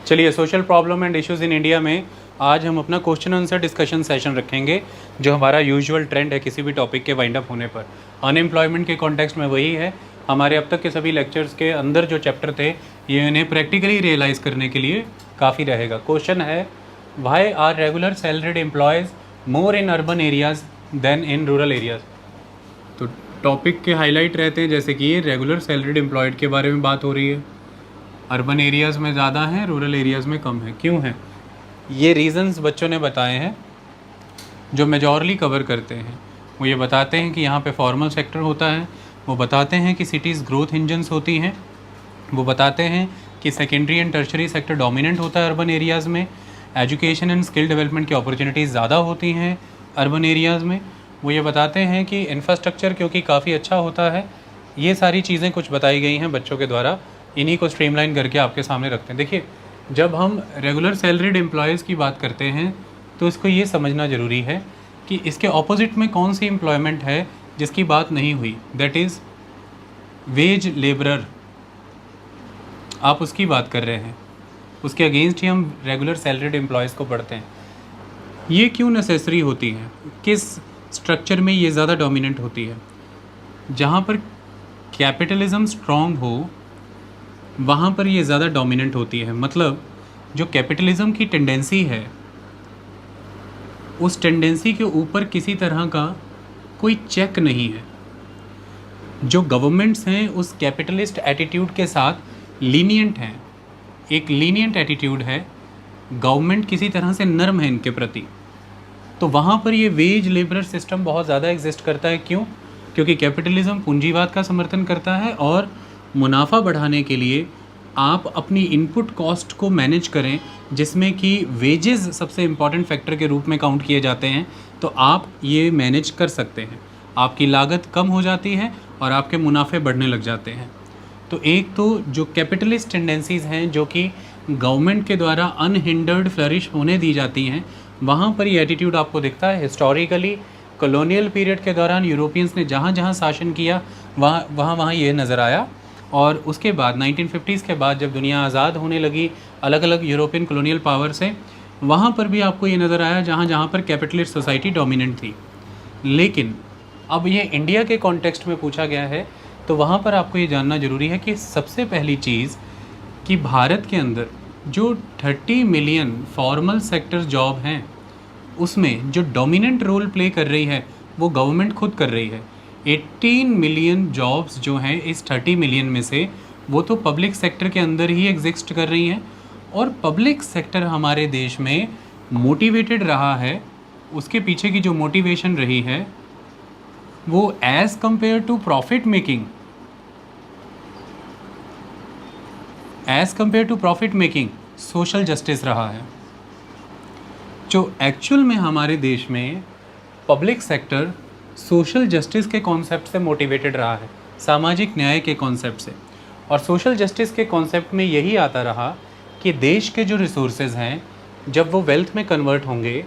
चलिए, social problem and issues in India में आज हम अपना क्वेश्चन आंसर डिस्कशन सेशन रखेंगे, जो हमारा यूजुअल ट्रेंड है किसी भी टॉपिक के वाइंड अप होने पर। अनएम्प्लॉयमेंट के कॉन्टेक्स्ट में वही है। हमारे अब तक के सभी लेक्चर्स के अंदर जो चैप्टर थे, ये इन्हें प्रैक्टिकली रियलाइज़ करने के लिए काफ़ी रहेगा। क्वेश्चन है, why are regular salaried employees more in urban areas than in rural areas. तो टॉपिक के हाईलाइट रहते हैं, जैसे कि ये रेगुलर सैलरीड एम्प्लॉयड के बारे में बात हो रही है। अर्बन एरियाज़ में ज़्यादा हैं, रूरल एरियाज़ में कम है। क्यों है? ये रीज़न्स बच्चों ने बताए हैं जो मेजॉरली कवर करते हैं। वो ये बताते हैं कि यहाँ पे फॉर्मल सेक्टर होता है, वो बताते हैं कि सिटीज़ ग्रोथ इंजन्स होती हैं, वो बताते हैं कि secondary and tertiary sector dominant होता है अर्बन एरियाज़ में, एजुकेशन एंड स्किल डेवलपमेंट की अपॉर्चुनिटीज़ ज़्यादा होती हैं अर्बन एरियाज़ में। वो ये बताते हैं कि इंफ्रास्ट्रक्चर क्योंकि काफ़ी अच्छा होता है। ये सारी चीज़ें कुछ बताई गई हैं बच्चों के द्वारा, इन्हीं को स्ट्रीमलाइन करके आपके सामने रखते हैं। देखिए, जब हम रेगुलर सैलरीड एम्प्लॉयज़ की बात करते हैं तो इसको ये समझना ज़रूरी है कि इसके ऑपोजिट में कौन सी एम्प्लॉयमेंट है जिसकी बात नहीं हुई, दैट इज़ वेज लेबरर। आप उसकी बात कर रहे हैं, उसके अगेंस्ट ही हम रेगुलर सैलरीड एम्प्लॉयज़ को पढ़ते हैं। ये क्यों नेसेसरी होती हैं, किस स्ट्रक्चर में ये ज़्यादा डोमिनेंट होती है? जहाँ पर कैपिटलिज़म स्ट्रॉन्ग हो वहाँ पर ये ज़्यादा डोमिनेंट होती है। मतलब जो कैपिटलिज़म की टेंडेंसी है, उस टेंडेंसी के ऊपर किसी तरह का कोई चेक नहीं है। जो गवर्नमेंट्स हैं उस कैपिटलिस्ट एटीट्यूड के साथ लीनियंट हैं, एक लीनियंट एटीट्यूड है, गवर्नमेंट किसी तरह से नर्म है इनके प्रति। तो वहाँ पर ये वेज लेबर सिस्टम बहुत ज़्यादा एग्जिस्ट करता है। क्यों? क्योंकि कैपिटलिज़म पूंजीवाद का समर्थन करता है और मुनाफा बढ़ाने के लिए आप अपनी इनपुट कॉस्ट को मैनेज करें, जिसमें कि वेजेस सबसे इम्पॉर्टेंट फैक्टर के रूप में काउंट किए जाते हैं, तो आप ये मैनेज कर सकते हैं। आपकी लागत कम हो जाती है और आपके मुनाफे बढ़ने लग जाते हैं। तो एक तो जो कैपिटलिस्ट टेंडेंसीज़ हैं जो कि गवर्नमेंट के द्वारा अनहिंडर्ड फ्लरिश होने दी जाती हैं, वहाँ पर ये एटीट्यूड आपको दिखता है। हिस्टोरिकली कॉलोनियल पीरियड के दौरान यूरोपियंस ने जहाँ जहाँ शासन किया वहाँ ये नज़र आया। और उसके बाद 1950s के बाद जब दुनिया आज़ाद होने लगी अलग अलग यूरोपियन कॉलोनियल पावर से, वहाँ पर भी आपको ये नज़र आया जहाँ जहाँ पर कैपिटलिस्ट सोसाइटी डोमिनेंट थी। लेकिन अब ये इंडिया के कॉन्टेक्स्ट में पूछा गया है, तो वहाँ पर आपको ये जानना ज़रूरी है कि सबसे पहली चीज़ कि भारत के अंदर जो 30 मिलियन फॉर्मल सेक्टर जॉब हैं, उसमें जो डोमिनेंट रोल प्ले कर रही है वो गवर्नमेंट खुद कर रही है। 18 मिलियन जॉब्स जो हैं इस 30 मिलियन में से, वो तो पब्लिक सेक्टर के अंदर ही एग्जिस्ट कर रही हैं। और पब्लिक सेक्टर हमारे देश में मोटिवेटेड रहा है, उसके पीछे की जो मोटिवेशन रही है वो as compare to profit making social justice रहा है। जो एक्चुअल में हमारे देश में पब्लिक सेक्टर सोशल जस्टिस के कॉन्सेप्ट से मोटिवेटेड रहा है, सामाजिक न्याय के कॉन्सेप्ट से। और सोशल जस्टिस के कॉन्सेप्ट में यही आता रहा कि देश के जो रिसोर्सेज हैं, जब वो वेल्थ में कन्वर्ट होंगे,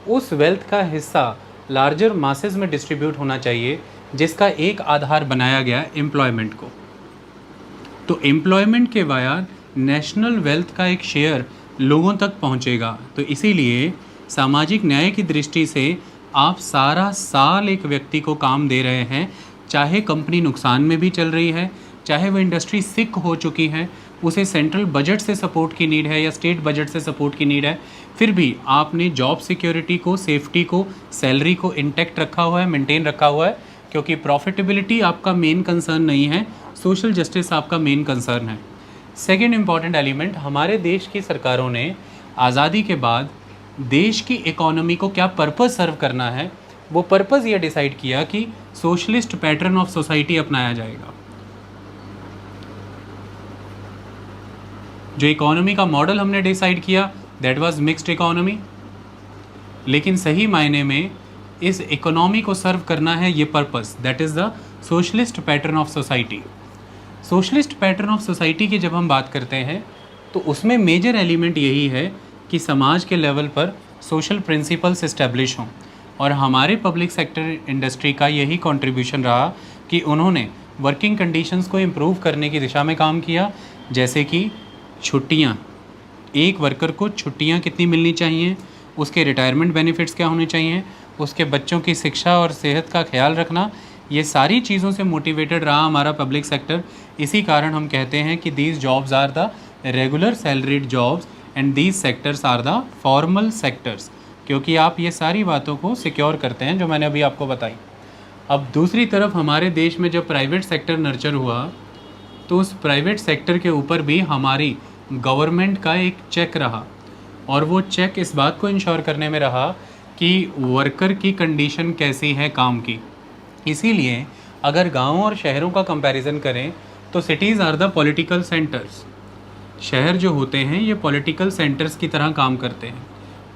उस वेल्थ का हिस्सा लार्जर मासेस में डिस्ट्रीब्यूट होना चाहिए, जिसका एक आधार बनाया गया एम्प्लॉयमेंट को। तो एम्प्लॉयमेंट के वाया नेशनल वेल्थ का एक शेयर लोगों तक पहुंचेगा। तो इसीलिए सामाजिक न्याय की दृष्टि से आप सारा साल एक व्यक्ति को काम दे रहे हैं, चाहे कंपनी नुकसान में भी चल रही है, चाहे वो इंडस्ट्री सिक हो चुकी है, उसे सेंट्रल बजट से सपोर्ट की नीड है या स्टेट बजट से सपोर्ट की नीड है, फिर भी आपने जॉब सिक्योरिटी को, सेफ्टी को, सैलरी को इंटैक्ट रखा हुआ है, मेंटेन रखा हुआ है। क्योंकि प्रॉफिटेबिलिटी आपका मेन कंसर्न नहीं है, सोशल जस्टिस आपका मेन कंसर्न है। सेकेंड इम्पॉर्टेंट एलिमेंट, हमारे देश की सरकारों ने आज़ादी के बाद देश की इकोनॉमी को क्या पर्पस सर्व करना है, वो पर्पस ये डिसाइड किया कि सोशलिस्ट पैटर्न ऑफ सोसाइटी अपनाया जाएगा। जो इकोनॉमी का मॉडल हमने डिसाइड किया, दैट वाज मिक्स्ड इकोनॉमी। लेकिन सही मायने में इस इकोनॉमी को सर्व करना है ये purpose, that is the socialist pattern of society. Socialist pattern of society की जब हम बात करते हैं तो उसमें मेजर एलिमेंट यही है कि समाज के लेवल पर सोशल प्रिंसिपल्स इस्टेब्लिश हों। और हमारे पब्लिक सेक्टर इंडस्ट्री का यही कंट्रीब्यूशन रहा कि उन्होंने वर्किंग कंडीशंस को इम्प्रूव करने की दिशा में काम किया, जैसे कि छुट्टियाँ, एक वर्कर को छुट्टियां कितनी मिलनी चाहिए, उसके रिटायरमेंट बेनिफिट्स क्या होने चाहिए, उसके बच्चों की शिक्षा और सेहत का ख्याल रखना, ये सारी चीज़ों से मोटिवेटेड रहा हमारा पब्लिक सेक्टर। इसी कारण हम कहते हैं कि these jobs are the regular salaried jobs and these sectors are the formal sectors, क्योंकि आप ये सारी बातों को सिक्योर करते हैं जो मैंने अभी आपको बताई। अब दूसरी तरफ हमारे देश में जब प्राइवेट सेक्टर नर्चर हुआ तो उस प्राइवेट सेक्टर के ऊपर भी हमारी गवर्नमेंट का एक चेक रहा, और वो चेक इस बात को इंश्योर करने में रहा कि वर्कर की कंडीशन कैसी है काम की। इसीलिए अगर गाँवों और शहरों का कंपैरिजन करें तो cities are the political centres. शहर जो होते हैं ये पॉलिटिकल सेंटर्स की तरह काम करते हैं।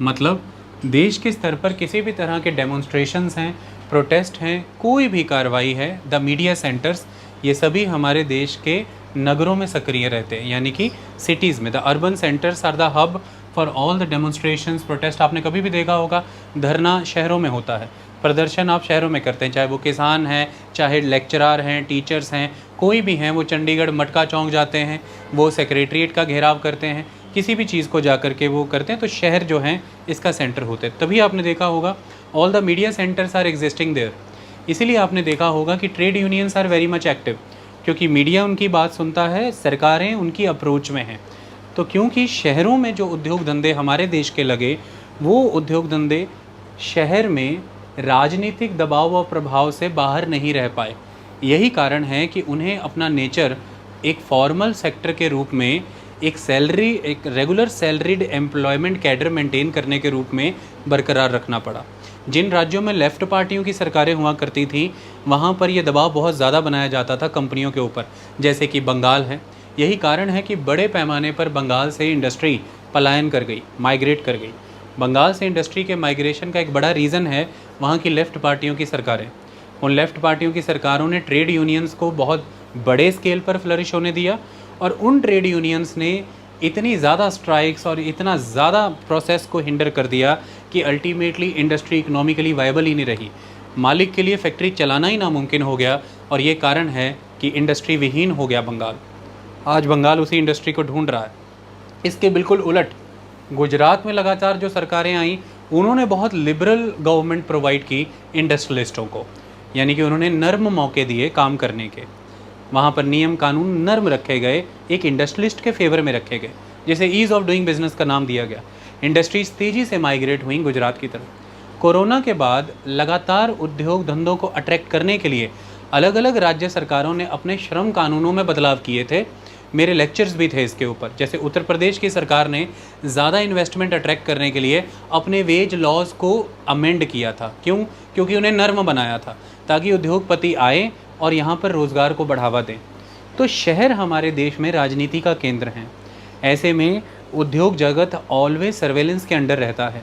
मतलब देश के स्तर पर किसी भी तरह के डेमोन्स्ट्रेशंस हैं, प्रोटेस्ट हैं, कोई भी कार्रवाई है, द मीडिया सेंटर्स, ये सभी हमारे देश के नगरों में सक्रिय रहते हैं, यानी कि सिटीज़ में। The urban centres are the hub for all the demonstrations, protest. आपने कभी भी देखा होगा धरना शहरों में होता है, प्रदर्शन आप शहरों में करते हैं, चाहे वो किसान हैं, चाहे लेक्चरार हैं, टीचर्स हैं, कोई भी हैं, वो चंडीगढ़ मटका चौक जाते हैं, वो सेक्रेटरीट का घेराव करते हैं, किसी भी चीज़ को जा कर के वो करते हैं। तो शहर जो हैं इसका सेंटर होते हैं। तभी आपने देखा होगा all the media centres are existing there. इसीलिए आपने देखा होगा कि trade unions are very much active, क्योंकि मीडिया उनकी बात सुनता है, सरकारें उनकी अप्रोच में हैं। तो क्योंकि शहरों में जो उद्योग धंधे हमारे देश के लगे, वो उद्योग धंधे शहर में राजनीतिक दबाव और प्रभाव से बाहर नहीं रह पाए। यही कारण है कि उन्हें अपना नेचर एक फॉर्मल सेक्टर के रूप में, एक regular salaried employment cadre maintain करने के रूप में बरकरार रखना पड़ा। जिन राज्यों में लेफ़्ट पार्टियों की सरकारें हुआ करती थी वहाँ पर यह दबाव बहुत ज़्यादा बनाया जाता था कंपनियों के ऊपर, जैसे कि बंगाल है। यही कारण है कि बड़े पैमाने पर बंगाल से इंडस्ट्री पलायन कर गई, माइग्रेट कर गई। बंगाल से इंडस्ट्री के माइग्रेशन का एक बड़ा रीज़न है वहाँ की लेफ़्ट पार्टियों की सरकारें। उन लेफ़्ट पार्टियों की सरकारों ने ट्रेड यूनियंस को बहुत बड़े स्केल पर फ्लरिश होने दिया, और उन ट्रेड यूनियंस ने इतनी ज़्यादा स्ट्राइक्स और इतना ज़्यादा प्रोसेस को हिंडर कर दिया कि अल्टीमेटली इंडस्ट्री इकोनॉमिकली वायबल ही नहीं रही। मालिक के लिए फैक्ट्री चलाना ही नामुमकिन हो गया, और ये कारण है कि इंडस्ट्री विहीन हो गया बंगाल। आज बंगाल उसी इंडस्ट्री को ढूंढ रहा है। इसके बिल्कुल उलट गुजरात में लगातार जो सरकारें आईं उन्होंने बहुत लिबरल गवर्नमेंट प्रोवाइड की इंडस्ट्रियलिस्टों को, यानी कि उन्होंने नर्म मौके दिए काम करने के। वहाँ पर नियम कानून नर्म रखे गए, एक इंडस्ट्रियलिस्ट के फेवर में रखे गए, जिसे ईज़ ऑफ डूइंग बिजनेस का नाम दिया गया। इंडस्ट्रीज तेज़ी से माइग्रेट हुई गुजरात की तरफ। कोरोना के बाद लगातार उद्योग धंधों को अट्रैक्ट करने के लिए अलग अलग राज्य सरकारों ने अपने श्रम कानूनों में बदलाव किए थे। मेरे लेक्चर्स भी थे इसके ऊपर। जैसे उत्तर प्रदेश की सरकार ने ज़्यादा इन्वेस्टमेंट अट्रैक्ट करने के लिए अपने वेज लॉज को अमेंड किया था। क्यों? क्योंकि उन्हें नर्म बनाया था ताकि उद्योगपति आए और यहाँ पर रोज़गार को बढ़ावा दें। तो शहर हमारे देश में राजनीति का केंद्र हैं। ऐसे में उद्योग जगत ऑलवेज सर्वेलेंस के अंडर रहता है,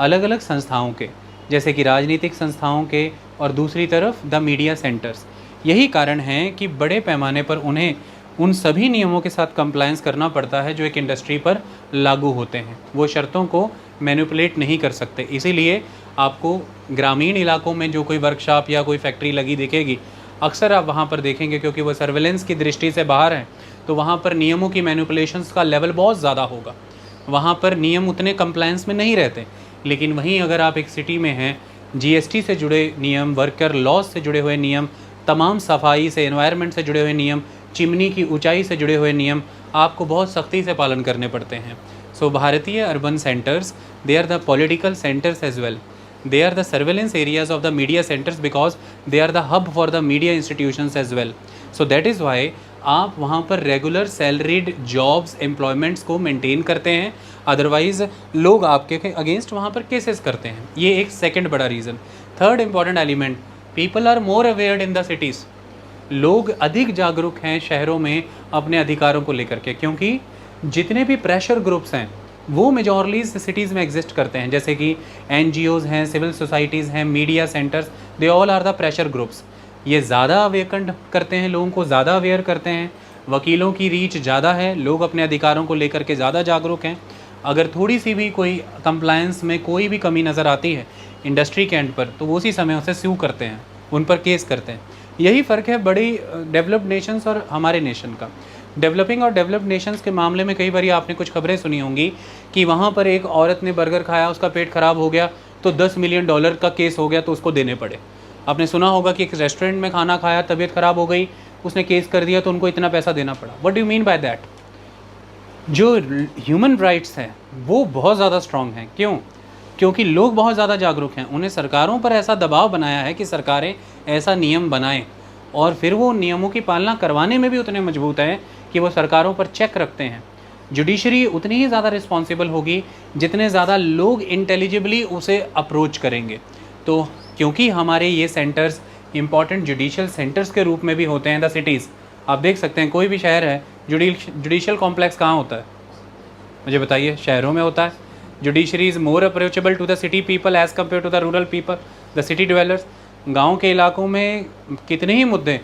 अलग अलग संस्थाओं के, जैसे कि राजनीतिक संस्थाओं के, और दूसरी तरफ द मीडिया सेंटर्स। यही कारण है कि बड़े पैमाने पर उन्हें उन सभी नियमों के साथ कंप्लायंस करना पड़ता है जो एक इंडस्ट्री पर लागू होते हैं। वो शर्तों को मैनिपुलेट नहीं कर सकते। इसीलिए आपको ग्रामीण इलाकों में जो कोई वर्कशॉप या कोई फैक्ट्री लगी दिखेगी, अक्सर आप वहाँ पर देखेंगे क्योंकि वो सर्वेलेंस की दृष्टि से बाहर हैं, तो वहाँ पर नियमों की मैनिपुलेशंस का लेवल बहुत ज़्यादा होगा। वहाँ पर नियम उतने कंप्लायंस में नहीं रहते। लेकिन वहीं अगर आप एक सिटी में हैं, जीएसटी से जुड़े नियम, वर्कर लॉज से जुड़े हुए नियम, तमाम सफाई से, एनवायरनमेंट से जुड़े हुए नियम, चिमनी की ऊंचाई से जुड़े हुए नियम आपको बहुत सख्ती से पालन करने पड़ते हैं। सो भारतीय urban centres, they are the political centres as well. They are the surveillance areas of the media centers because they are the hub for the media institutions as well. So that is why आप वहाँ पर regular salaried jobs, employments को maintain करते हैं, otherwise लोग आपके against वहाँ पर केसेस करते हैं। ये एक सेकंड बड़ा reason. Third important element, people are more awared in the cities. लोग अधिक जागरूक हैं शहरों में अपने अधिकारों को लेकर के, क्योंकि जितने भी प्रेशर ग्रुप्स हैं वो मेजॉरली सिटीज़ में एग्जिस्ट करते हैं, जैसे कि NGOs हैं, सिविल सोसाइटीज़ हैं, media centres, they all are the pressure groups. ये ज़्यादा अवेकन करते हैं, लोगों को ज़्यादा अवेयर करते हैं। वकीलों की रीच ज़्यादा है, लोग अपने अधिकारों को लेकर के ज़्यादा जागरूक हैं। अगर थोड़ी सी भी कोई कंप्लायंस में कोई भी कमी नज़र आती है इंडस्ट्री के एंड पर, तो वो उसी समय उसे स्यू करते हैं, उन पर केस करते हैं। यही फ़र्क है बड़ी डेवलप्ड नेशंस और हमारे नेशन का। डेवलपिंग और डेवलप्ड नेशंस के मामले में कई बार आपने कुछ खबरें सुनी होंगी कि वहाँ पर एक औरत ने बर्गर खाया, उसका पेट खराब हो गया तो $10 मिलियन का केस हो गया तो उसको देने पड़े। आपने सुना होगा कि एक रेस्टोरेंट में खाना खाया, तबीयत खराब हो गई, उसने केस कर दिया तो उनको इतना पैसा देना पड़ा। What do you mean by that? जो ह्यूमन राइट्स हैं वो बहुत ज़्यादा स्ट्रॉन्ग हैं। क्यों? क्योंकि लोग बहुत ज़्यादा जागरूक हैं। उन्हें सरकारों पर ऐसा दबाव बनाया है कि सरकारें ऐसा नियम बनाएं, और फिर वो नियमों की पालना करवाने में भी उतने मजबूत हैं कि वो सरकारों पर चेक रखते हैं। जुडिशरी उतनी ही ज़्यादा रिस्पॉन्सिबल होगी जितने ज़्यादा लोग इंटेलिजिबली उसे अप्रोच करेंगे। तो क्योंकि हमारे ये सेंटर्स इंपॉर्टेंट जुडिशियल सेंटर्स के रूप में भी होते हैं द सिटीज़। आप देख सकते हैं कोई भी शहर है, जुडिशियल कॉम्प्लेक्स कहाँ होता है? मुझे बताइए। शहरों में होता है। Judiciary is more approachable to the city people as compare to the rural people, the city developers. गाँव के इलाकों में कितने ही मुद्दे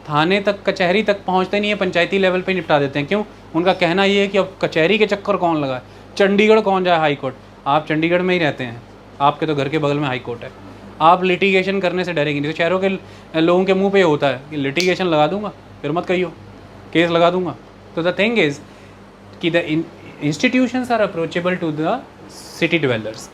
थाने तक, कचहरी तक पहुंचते नहीं है, पंचायती लेवल पे निपटा देते हैं। क्यों? उनका कहना ये है कि अब कचहरी के चक्कर कौन लगाए, चंडीगढ़ कौन जाए हाई कोर्ट। आप चंडीगढ़ में ही रहते हैं, आपके तो घर के बगल में हाई कोर्ट है। आप लिटिगेशन करने से डरेंगे नहीं। तो शहरों के लोगों के मुंह पे होता है कि लिटिगेशन लगा दूंगा, फिर मत कहियो, केस लगा दूंगा। तो द थिंग इज़ कि the institutions are approachable to the city dwellers.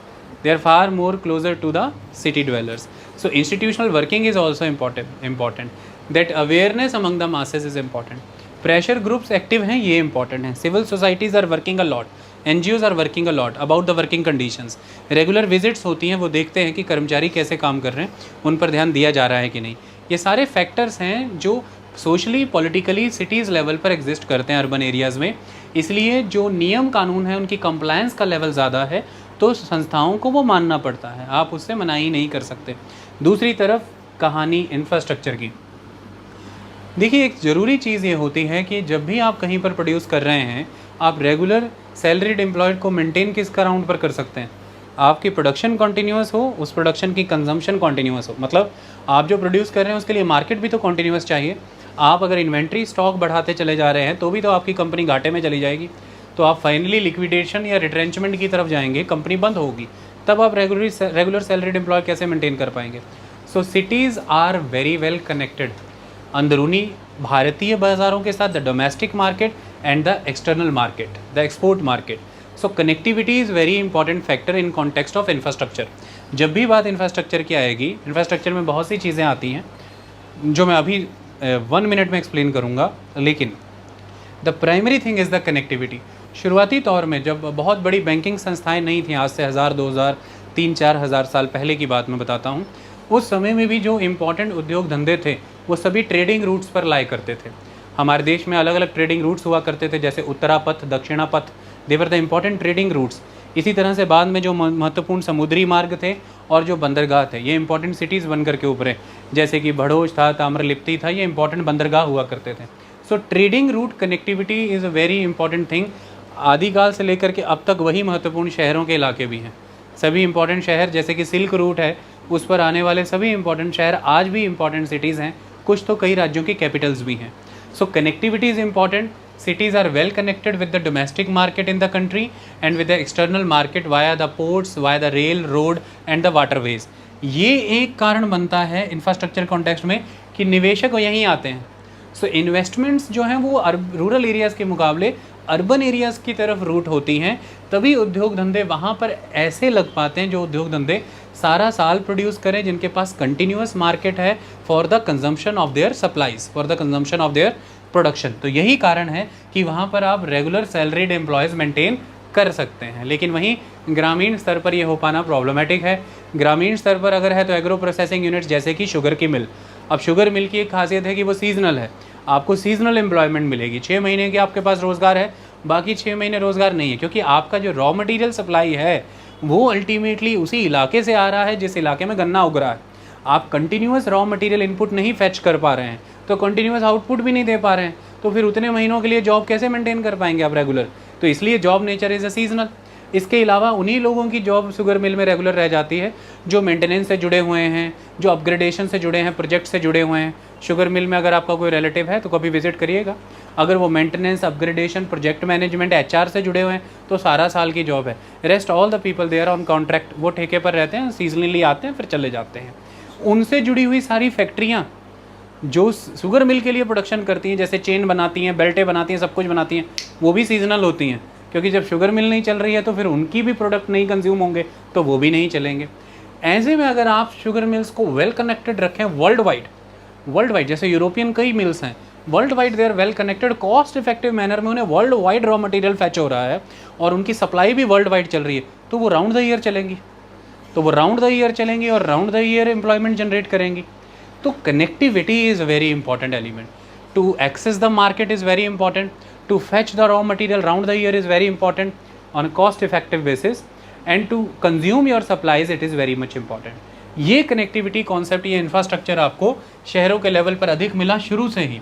They are far more closer to the city dwellers. So institutional working is also important. That awareness among the masses is important. Pressure groups active हैं, ये important है. Civil societies are working a lot. NGOs are working a lot about the working conditions. Regular visits होती हैं, वो देखते हैं कि कर्मचारी कैसे काम कर रहे हैं, उन पर ध्यान दिया जा रहा है कि नहीं। ये सारे फैक्टर्स हैं जो सोशली पॉलिटिकली सिटीज़ लेवल पर एग्जिस्ट करते हैं अर्बन एरियाज़ में। इसलिए जो नियम कानून है उनकी कंप्लायंस का लेवल ज़्यादा है, तो संस्थाओं को वो मानना पड़ता है, आप उससे मनाही नहीं कर सकते। दूसरी तरफ कहानी इंफ्रास्ट्रक्चर की। देखिए, एक ज़रूरी चीज़ ये होती है कि जब भी आप कहीं पर प्रोड्यूस कर रहे हैं, आप रेगुलर सैलरीड एम्प्लॉयड को मेंटेन किस अराउंड पर कर सकते हैं? आपकी प्रोडक्शन कॉन्टीन्यूअस हो, उस प्रोडक्शन की कंजम्पशन कॉन्टीन्यूअस हो। मतलब आप जो प्रोड्यूस कर रहे हैं उसके लिए मार्केट भी तो कॉन्टीन्यूअस चाहिए। आप अगर इन्वेंट्री स्टॉक बढ़ाते चले जा रहे हैं तो भी तो आपकी कंपनी घाटे में चली जाएगी, तो आप फाइनली लिक्विडेशन या रिट्रेंचमेंट की तरफ जाएंगे, कंपनी बंद होगी, तब आप रेगुलर सैलरीड एम्प्लॉय कैसे मेंटेन कर पाएंगे? So cities are very well connected, अंदरूनी भारतीय बाज़ारों के साथ, the domestic market and the external market, the export market. So connectivity is very important factor in context of infrastructure. जब भी बात इंफ्रास्ट्रक्चर की आएगी, इंफ्रास्ट्रक्चर में बहुत सी चीज़ें आती हैं जो मैं अभी 1 मिनट में एक्सप्लेन करूँगा, लेकिन the primary thing is the connectivity. शुरुआती तौर में जब बहुत बड़ी बैंकिंग संस्थाएं नहीं थीं, आज से 1000, 2000, 3-4 साल पहले की बात मैं बताता हूँ, उस समय में भी जो इम्पॉर्टेंट उद्योग धंधे थे वो सभी ट्रेडिंग रूट्स पर लाया करते थे। हमारे देश में अलग अलग ट्रेडिंग रूट्स हुआ करते थे, जैसे Uttarapatha, Dakshinapatha, they were the important trading routes. इसी तरह से बाद में जो महत्वपूर्ण समुद्री मार्ग थे और जो बंदरगाह थे, ये इंपॉर्टेंट सिटीज़ बन करके उभरे, जैसे कि भड़ोज था, ताम्रलिप्ति था, ये इंपॉर्टेंट बंदरगाह हुआ करते थे। सो trading route connectivity is a very important thing. आदिकाल से लेकर के अब तक वही महत्वपूर्ण शहरों के इलाके भी हैं। सभी इंपॉर्टेंट शहर, जैसे कि सिल्क रूट है, उस पर आने वाले सभी इंपॉर्टेंट शहर आज भी इंपॉर्टेंट सिटीज़ हैं, कुछ तो कई राज्यों की कैपिटल्स भी हैं। So connectivity is important. Cities are well connected with the domestic market in the country and with the external market via the ports, via the rail, road and the waterways. ये एक कारण बनता है infrastructure context में कि निवेशक यहीं आते हैं। सो इन्वेस्टमेंट्स जो हैं वो रूरल एरियाज़ के मुकाबले अर्बन एरियाज़ की तरफ रूट होती हैं, तभी उद्योग धंधे वहाँ पर ऐसे लग पाते हैं जो उद्योग धंधे सारा साल प्रोड्यूस करें, जिनके पास कंटिन्यूस मार्केट है for the consumption of their supplies, for the consumption of their production. तो यही कारण है कि वहाँ पर आप रेगुलर सैलरीड एम्प्लॉयज़ मेंटेन कर सकते हैं। लेकिन वहीं ग्रामीण स्तर पर ये हो पाना प्रॉब्लमेटिक है। ग्रामीण स्तर पर अगर है तो एग्रो प्रोसेसिंग यूनिट्स, जैसे कि शुगर की मिल। अब शुगर मिल की एक खासियत है कि वो सीजनल है, आपको सीजनल एम्प्लॉयमेंट मिलेगी। 6 महीने के आपके पास रोज़गार है, बाकी 6 महीने रोज़गार नहीं है, क्योंकि आपका जो रॉ मटेरियल सप्लाई है वो अल्टीमेटली उसी इलाके से आ रहा है जिस इलाके में गन्ना उग रहा है। आप कंटिन्यूस रॉ मटेरियल इनपुट नहीं फैच कर पा रहे हैं, तो कंटिन्यूस आउटपुट भी नहीं दे पा रहे हैं, तो फिर उतने महीनों के लिए जॉब कैसे मेंटेन कर पाएंगे आप रेगुलर? तो इसलिए job nature is a seasonal. इसके अलावा उन्हीं लोगों की जॉब शुगर मिल में रेगुलर रह जाती है जो मेंटेनेंस से जुड़े हुए हैं, जो अपग्रेडेशन से जुड़े हैं, प्रोजेक्ट से जुड़े हुए हैं। शुगर मिल में अगर आपका कोई रिलेटिव है तो कभी विजिट करिएगा, अगर वो maintenance, upgradation, project management, HR से जुड़े हुए हैं तो सारा साल की जॉब है। Rest all the people they are on contract, वो ठेके पर रहते हैं, सीजनली आते हैं फिर चले जाते हैं। उनसे जुड़ी हुई सारी फैक्ट्रियाँ जो शुगर मिल के लिए प्रोडक्शन करती हैं, जैसे चेन बनाती हैं, बेल्टें बनाती हैं, सब कुछ बनाती हैं, वो भी सीजनल होती हैं, क्योंकि जब शुगर मिल नहीं चल रही है तो फिर उनकी भी प्रोडक्ट नहीं कंज्यूम होंगे तो वो भी नहीं चलेंगे। ऐसे में अगर आप शुगर मिल्स को वेल कनेक्टेड रखें वर्ल्ड वाइड, जैसे यूरोपियन कई मिल्स हैं, world wide they are well connected, cost effective manner में उन्हें world wide raw material fetch हो रहा है और उनकी सप्लाई भी वर्ल्ड वाइड चल रही है, तो वो राउंड द ईयर चलेंगी, और round the year employment generate करेंगी। तो connectivity is very important element, to access the market is very important, to fetch the raw material round the year is very important on a cost effective basis, and to consume your supplies it is very much important। ये connectivity concept, ये infrastructure आपको शहरों के level पर अधिक मिला शुरू से ही,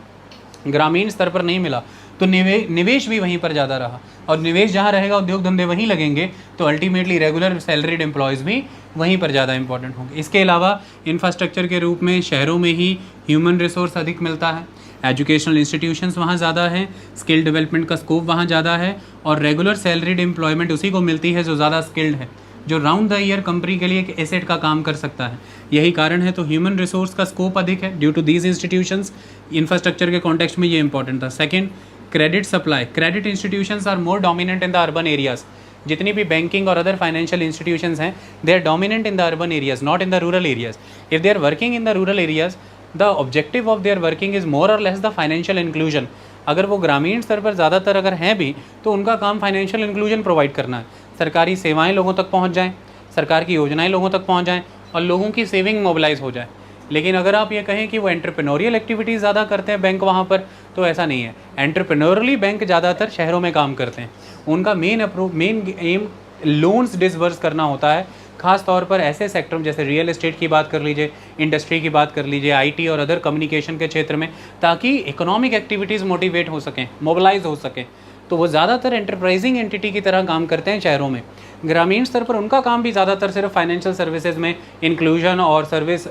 ग्रामीण स्तर पर नहीं मिला, तो निवेश भी वहीं पर ज़्यादा रहा, और निवेश जहाँ रहेगा उद्योग धंधे वहीं लगेंगे, तो अल्टीमेटली रेगुलर सैलरीड एम्प्लॉयज़ भी वहीं पर ज़्यादा इंपॉर्टेंट होंगे। इसके अलावा इंफ्रास्ट्रक्चर के रूप में शहरों में ही ह्यूमन रिसोर्स अधिक मिलता है, एजुकेशनल इंस्टीट्यूशंस वहाँ ज़्यादा हैं, स्किल डेवलपमेंट का स्कोप वहाँ ज़्यादा है, और रेगुलर सैलरीड एम्प्लॉयमेंट उसी को मिलती है जो ज़्यादा स्किल्ड है, जो राउंड द ईयर कंपनी के लिए एक एसेट का काम कर सकता है। यही कारण है, तो ह्यूमन रिसोर्स का स्कोप अधिक है due to these institutions. Infrastructure के कॉन्टेक्स्ट में ये इंपॉर्टेंट था। Second, credit supply, credit institutions are more dominant in the urban areas. जितनी भी बैंकिंग और अदर फाइनेंशियल इंस्टीट्यूशंस हैं, they are dominant in the urban areas, not in the rural areas. If they are working in the rural areas, the objective of their working is more or less the financial inclusion. अगर वो ग्रामीण स्तर पर ज़्यादातर अगर हैं भी, तो उनका काम फाइनेंशियल इंक्लूजन प्रोवाइड करना है, सरकारी सेवाएं लोगों तक पहुंच जाएं, सरकार की योजनाएं लोगों तक पहुंच जाएं और लोगों की सेविंग मोबिलाइज हो जाए। लेकिन अगर आप ये कहें कि वो एंटरप्रेन्योरियल एक्टिविटीज़ ज़्यादा करते हैं बैंक वहाँ पर, तो ऐसा नहीं है। एंटरप्रेन्योरली बैंक ज़्यादातर शहरों में काम करते हैं, उनका मेन एम लोन्स डिसबर्स करना होता है, खास तौर पर ऐसे सेक्टर जैसे रियल एस्टेट की बात कर लीजिए, इंडस्ट्री की बात कर लीजिए, आईटी और अदर कम्युनिकेशन के क्षेत्र में, ताकि इकोनॉमिक एक्टिविटीज़ मोटिवेट हो सकें, मोबिलाइज हो सकें। तो वो ज़्यादातर एंटरप्राइजिंग एंटिटी की तरह काम करते हैं शहरों में। ग्रामीण स्तर पर उनका काम भी ज़्यादातर सिर्फ फाइनेंशियल सर्विसेज में इंक्लूजन और सर्विस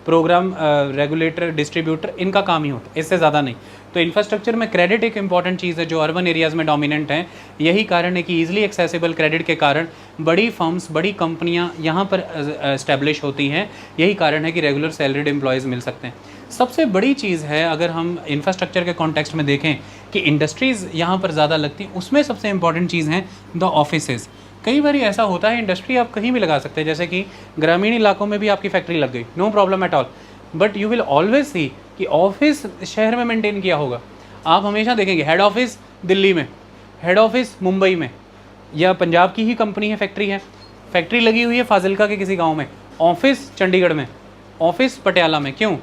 प्रोग्राम रेगुलेटर, डिस्ट्रीब्यूटर, इनका काम ही होता है, इससे ज़्यादा नहीं। तो इंफ्रास्ट्रक्चर में क्रेडिट एक इंपॉर्टेंट चीज़ है जो अर्बन एरियाज़ में डोमिनेंट हैं। यही कारण है कि ईजिली एक्सेसिबल क्रेडिट के कारण बड़ी फर्म्स, बड़ी कंपनियां यहाँ पर एस्टेब्लिश होती हैं। यही कारण है कि रेगुलर सैलरीड एम्प्लॉयज़ मिल सकते हैं। सबसे बड़ी चीज़ है, अगर हम इंफ्रास्ट्रक्चर के कॉन्टेक्स्ट में देखें कि इंडस्ट्रीज़ यहाँ पर ज़्यादा लगती हैं, उसमें सबसे इंपॉर्टेंट चीज़ हैं द ऑफिसेज़। कई बार ऐसा होता है, इंडस्ट्री आप कहीं भी लगा सकते हैं, जैसे कि ग्रामीण इलाकों में भी आपकी फैक्ट्री लग गई, no problem at all, but you will always see कि ऑफिस शहर में मेंटेन किया होगा। आप हमेशा देखेंगे हेड ऑफिस दिल्ली में, हेड ऑफिस मुंबई में, या पंजाब की ही कंपनी है, फैक्ट्री लगी हुई है फाजिल्का के किसी गांव में, ऑफिस चंडीगढ़ में, ऑफिस पटियाला में। क्यों?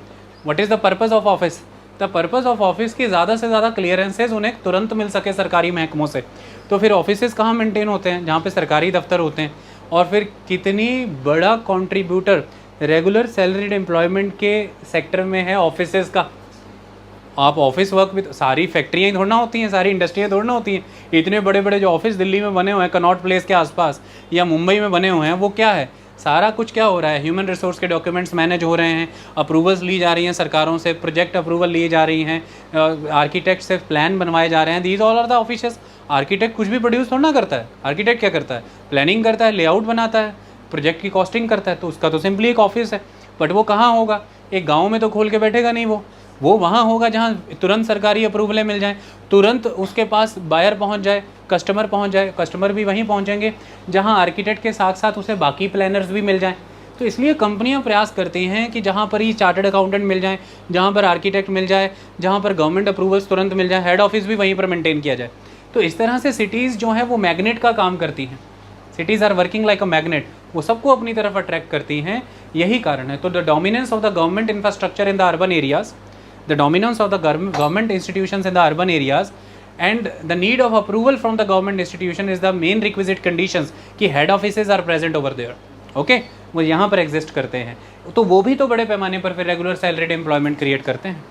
What is the purpose of office? The purpose of office की ज़्यादा से ज़्यादा क्लियरेंसेज उन्हें तुरंत मिल सके सरकारी महकमों से। तो फिर ऑफिसेज़ कहाँ मेंटेन होते हैं? जहाँ पे सरकारी दफ्तर होते हैं। और फिर कितनी बड़ा कंट्रीब्यूटर रेगुलर सैलरीड एम्प्लॉयमेंट के सेक्टर में है ऑफिसेज़ का। आप ऑफिस वर्क भी, सारी फैक्ट्रियाँ थोड़ा ना होती हैं, सारी इंडस्ट्रियाँ थोड़ा ना होती हैं। इतने बड़े बड़े जो ऑफिस दिल्ली में बने हुए हैं, कनॉट प्लेस के आसपास, या मुंबई में बने हुए हैं, वो क्या है? सारा कुछ क्या हो रहा है? ह्यूमन रिसोर्स के डॉक्यूमेंट्स मैनेज हो रहे हैं, अप्रूवल्स ली जा रही हैं सरकारों से, प्रोजेक्ट अप्रूवल लिए जा रही हैं, आर्किटेक्ट से प्लान बनवाए जा रहे हैं। These all are the offices. Architect कुछ भी प्रोड्यूस थोड़ा ना करता है। आर्किटेक्ट क्या करता है? प्लानिंग करता है, लेआउट बनाता है, प्रोजेक्ट की कॉस्टिंग करता है। तो उसका तो सिंपली एक ऑफिस है। बट वो कहाँ होगा? एक गाँव में तो खोल के बैठेगा नहीं वो वहाँ होगा जहाँ तुरंत सरकारी अप्रूवलें मिल जाएं, तुरंत उसके पास बायर पहुँच जाए, कस्टमर पहुँच जाए। कस्टमर भी वहीं पहुँचेंगे जहाँ आर्किटेक्ट के साथ साथ उसे बाकी प्लानर्स भी मिल जाएं। तो इसलिए कंपनियां प्रयास करती हैं कि जहाँ पर ही चार्टर्ड अकाउंटेंट मिल जाए, जहाँ पर आर्किटेक्ट मिल जाए, जहाँ पर गवर्नमेंट अप्रूवल्स तुरंत मिल जाए, हेड ऑफिस भी वहीं पर मेंटेन किया जाए। तो इस तरह से सिटीज़ जो हैं वो मैग्नेट का काम करती हैं। Cities are working like a magnet, वो सबको अपनी तरफ अट्रैक्ट करती हैं। यही कारण है। तो the dominance of the government infrastructure in the urban areas, the dominance of the government institutions in the urban areas and the need of approval from the government institution is the main requisite conditions कि head offices are present over there, okay? वो यहाँ पर exist करते हैं। तो वो भी तो बड़े पैमाने पर फिर regular salaried employment create करते हैं,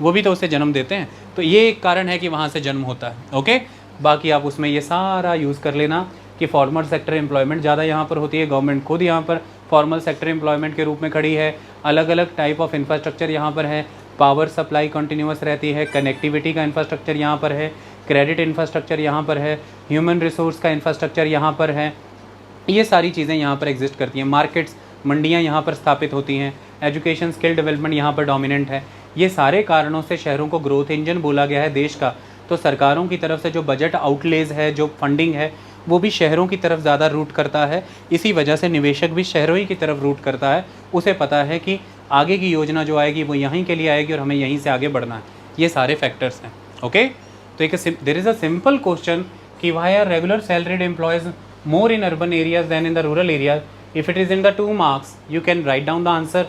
वो भी तो उससे जन्म देते हैं। तो ये एक कारण है कि वहाँ से जन्म होता है, ओके? बाकी आप उसमें ये सारा यूज़ कर लेना कि फॉर्मल सेक्टर एम्प्लॉयमेंट ज़्यादा यहाँ पर होती है। गवर्नमेंट खुद यहाँ पर फॉर्मल सेक्टर एम्प्लॉयमेंट के रूप में खड़ी है। अलग अलग टाइप ऑफ इंफ्रास्ट्रक्चर यहाँ पर है। पावर सप्लाई कंटिन्यूस रहती है, कनेक्टिविटी का इंफ्रास्ट्रक्चर यहाँ पर है, क्रेडिट इंफ्रास्ट्रक्चर यहाँ पर है, ह्यूमन रिसोर्स का इंफ्रास्ट्रक्चर यहाँ पर है। ये सारी चीज़ें यहाँ पर एग्जिस्ट करती हैं। मार्केट्स, मंडियाँ यहाँ पर स्थापित होती हैं। एजुकेशन, स्किल डेवलपमेंट यहाँ पर डोमिनेंट है। ये सारे कारणों से शहरों को ग्रोथ इंजन बोला गया है देश का। तो सरकारों की तरफ से जो बजट आउटलेज है, जो फंडिंग है, वो भी शहरों की तरफ ज़्यादा रूट करता है। इसी वजह से निवेशक भी शहरों ही की तरफ रूट करता है। उसे पता है कि आगे की योजना जो आएगी वो यहीं के लिए आएगी और हमें यहीं से आगे बढ़ना है। ये सारे फैक्टर्स हैं। ओके, तो एक there is a simple question कि why are regular salaried employees more in urban areas than in the rural areas? If it is in the 2 marks, you can write down the answer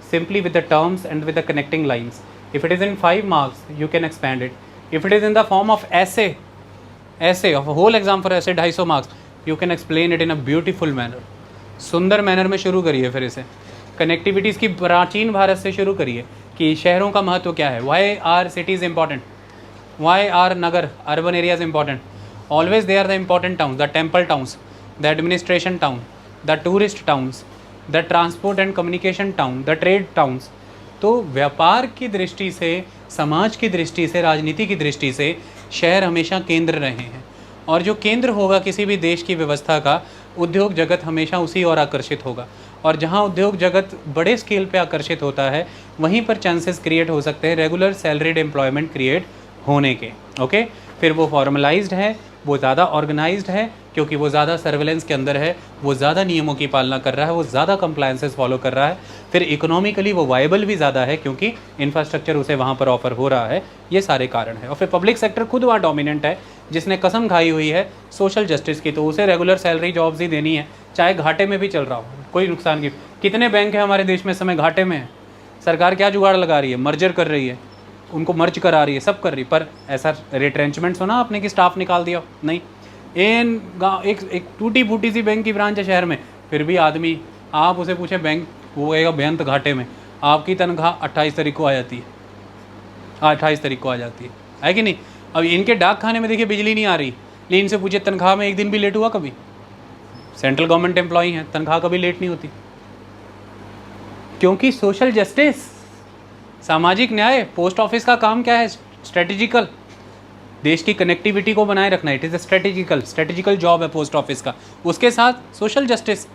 simply with the terms and with the connecting lines. If it is in 5 marks, you can expand it. If it is in the form of essay of a whole exam for essay 250 marks, you can explain it in a beautiful manner. सुंदर manner में शुरू करिए। फिर इसे connectivities की प्राचीन भारत से शुरू करिए कि शहरों का महत्व क्या है। Why are cities important? Why are Nagar urban areas important? Always they are the important towns, the temple towns, the administration town, the tourist towns, the transport and communication town, the trade towns. तो व्यापार की दृष्टि से, समाज की दृष्टि से, राजनीति की दृष्टि से शहर हमेशा केंद्र रहे हैं। और जो केंद्र होगा किसी भी देश की व्यवस्था का, उद्योग जगत हमेशा उसी ओर आकर्षित होगा। और जहाँ उद्योग जगत बड़े स्केल पे आकर्षित होता है, वहीं पर चांसेस क्रिएट हो सकते हैं रेगुलर सैलरीड एम्प्लॉयमेंट क्रिएट होने के। ओके, फिर वो फॉर्मलाइज्ड है, वो ज़्यादा ऑर्गेनाइज्ड है क्योंकि वो ज़्यादा सर्वेलेंस के अंदर है, वो ज़्यादा नियमों की पालना कर रहा है, वो ज़्यादा कंप्लायंसेस फॉलो कर रहा है। फिर इकोनॉमिकली वो वायबल भी ज़्यादा है क्योंकि इंफ्रास्ट्रक्चर उसे वहाँ पर ऑफर हो रहा है। ये सारे कारण है। और फिर पब्लिक सेक्टर खुद वहाँ डोमिनेंट है, जिसने कसम खाई हुई है सोशल जस्टिस की, तो उसे रेगुलर सैलरी जॉब्स ही देनी है, चाहे घाटे में भी चल रहा हो, कोई नुकसान की। कितने बैंक हैं हमारे देश में इस समय घाटे में है? सरकार क्या जुगाड़ लगा रही है? मर्जर कर रही है, उनको मर्ज करा रही है, सब कर रही है। पर ऐसा रिट्रेंचमेंट होना आपने कि स्टाफ निकाल दिया, नहीं। इन गाँव एक टूटी फूटी सी बैंक की ब्रांच है शहर में, फिर भी आदमी, आप उसे पूछे बैंक, वो कहेगा बेअंत घाटे में। आपकी तनख्वाह 28 तारीख को आ जाती है, 28 तारीख को आ जाती है कि नहीं? अब इनके डाक खाने में देखिए बिजली नहीं आ रही, लेकिन इनसे पूछे तनख्वाह में एक दिन भी लेट हुआ कभी? सेंट्रल गवर्नमेंट एम्प्लॉई हैं, तनख्वाह कभी लेट नहीं होती, क्योंकि सोशल जस्टिस, सामाजिक न्याय, पोस्ट ऑफिस का काम क्या है? स्ट्रेटेजिकल, देश की कनेक्टिविटी को बनाए रखना। It is a strategical job है पोस्ट ऑफिस का। उसके साथ सोशल जस्टिस,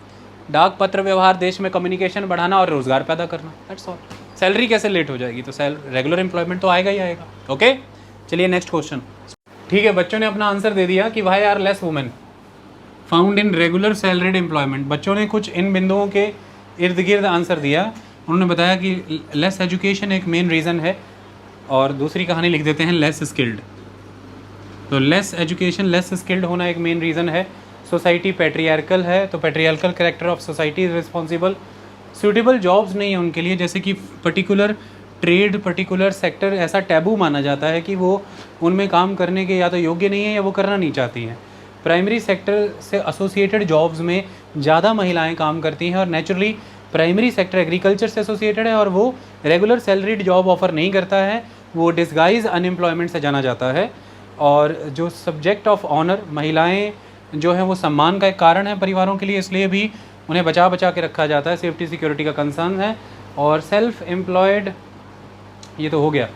डाक पत्र व्यवहार, देश में कम्युनिकेशन बढ़ाना और रोज़गार पैदा करना, दैट्स ऑल। सैलरी कैसे लेट हो जाएगी? तो रेगुलर एम्प्लॉयमेंट तो आएगा ही आएगा। ओके, चलिए नेक्स्ट क्वेश्चन। ठीक है, बच्चों ने अपना आंसर दे दिया कि why are less women found in regular salaried employment. बच्चों ने कुछ इन बिंदुओं के इर्द गिर्द आंसर दिया। उन्होंने बताया कि लेस एजुकेशन एक मेन रीज़न है, और दूसरी कहानी लिख देते हैं लेस स्किल्ड। तो लेस एजुकेशन, लेस स्किल्ड होना एक मेन रीज़न है। सोसाइटी पैट्रियार्कल है, तो patriarchal character of society is responsible. Suitable jobs नहीं है उनके लिए, जैसे कि पर्टिकुलर ट्रेड, पर्टिकुलर सेक्टर ऐसा टैबू माना जाता है कि वो उनमें काम करने के या तो योग्य नहीं है या वो करना नहीं चाहती हैं। प्राइमरी सेक्टर से एसोसिएटेड जॉब्स में ज़्यादा महिलाएं काम करती हैं, और नेचुरली प्राइमरी सेक्टर एग्रीकल्चर से एसोसिएटेड है और वो रेगुलर सैलरीड जॉब ऑफर नहीं करता है, वो डिस्गाइज अनएम्प्लॉयमेंट से जाना जाता है। और जो सब्जेक्ट ऑफ ऑनर, महिलाएं जो है वो सम्मान का एक कारण है परिवारों के लिए, इसलिए भी उन्हें बचा बचा के रखा जाता है, सेफ्टी सिक्योरिटी का कंसर्न है। और सेल्फ एम्प्लॉयड, ये तो हो गया।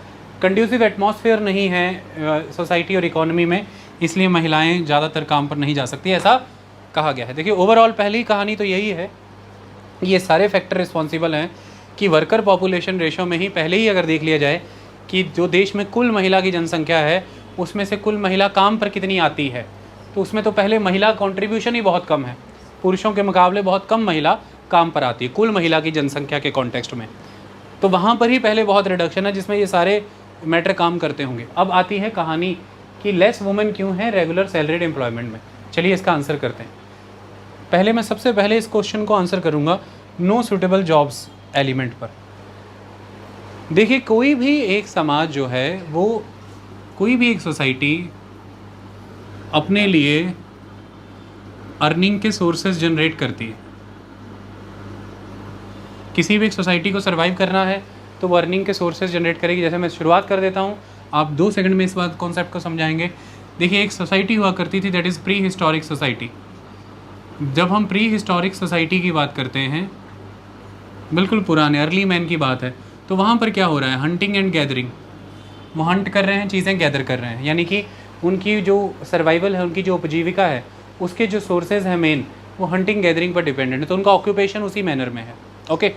कंड्यूसिव एटमॉस्फेयर नहीं है सोसाइटी और इकोनॉमी में, इसलिए महिलाएं ज़्यादातर काम पर नहीं जा सकती, ऐसा कहा गया है। देखिए ओवरऑल पहली कहानी तो यही है, ये सारे फैक्टर रिस्पॉन्सिबल हैं कि वर्कर पॉपुलेशन रेशो में ही पहले ही अगर देख लिया जाए कि जो देश में कुल महिला की जनसंख्या है उसमें से कुल महिला काम पर कितनी आती है, तो उसमें तो पहले महिला कंट्रीब्यूशन ही बहुत कम है, पुरुषों के मुकाबले बहुत कम महिला काम पर आती है कुल महिला की जनसंख्या के कॉन्टेक्स्ट में। तो वहाँ पर ही पहले बहुत रिडक्शन है जिसमें ये सारे मैटर काम करते होंगे। अब आती है कहानी कि लेस वुमेन क्यों है रेगुलर सैलरीड एम्प्लॉयमेंट में। चलिए इसका आंसर करते हैं। पहले मैं सबसे पहले इस क्वेश्चन को आंसर करूँगा नो सूटेबल जॉब्स एलिमेंट पर। देखिए कोई भी एक समाज जो है, वो कोई भी एक सोसाइटी अपने लिए अर्निंग के सोर्सेज जनरेट करती है। किसी भी एक सोसाइटी को सर्वाइव करना है तो वो अर्निंग के सोर्सेज जनरेट करेगी। जैसे मैं शुरुआत कर देता हूँ, आप 2 सेकंड में इस बात कॉन्सेप्ट को समझाएंगे। देखिए एक सोसाइटी हुआ करती थी, that is pre historic society. जब हम प्री हिस्टोरिक सोसाइटी की बात करते हैं, बिल्कुल पुराने अर्ली मैन की बात है, तो वहाँ पर क्या हो रहा है, हंटिंग एंड गैदरिंग। वो हंट कर रहे हैं, चीज़ें गैदर कर रहे हैं, यानी कि उनकी जो सर्वाइवल है, उनकी जो उपजीविका है, उसके जो सोर्सेज हैं मेन, वो हंटिंग गैदरिंग पर डिपेंडेंट है। तो उनका ऑक्यूपेशन उसी मैनर में है। ओके,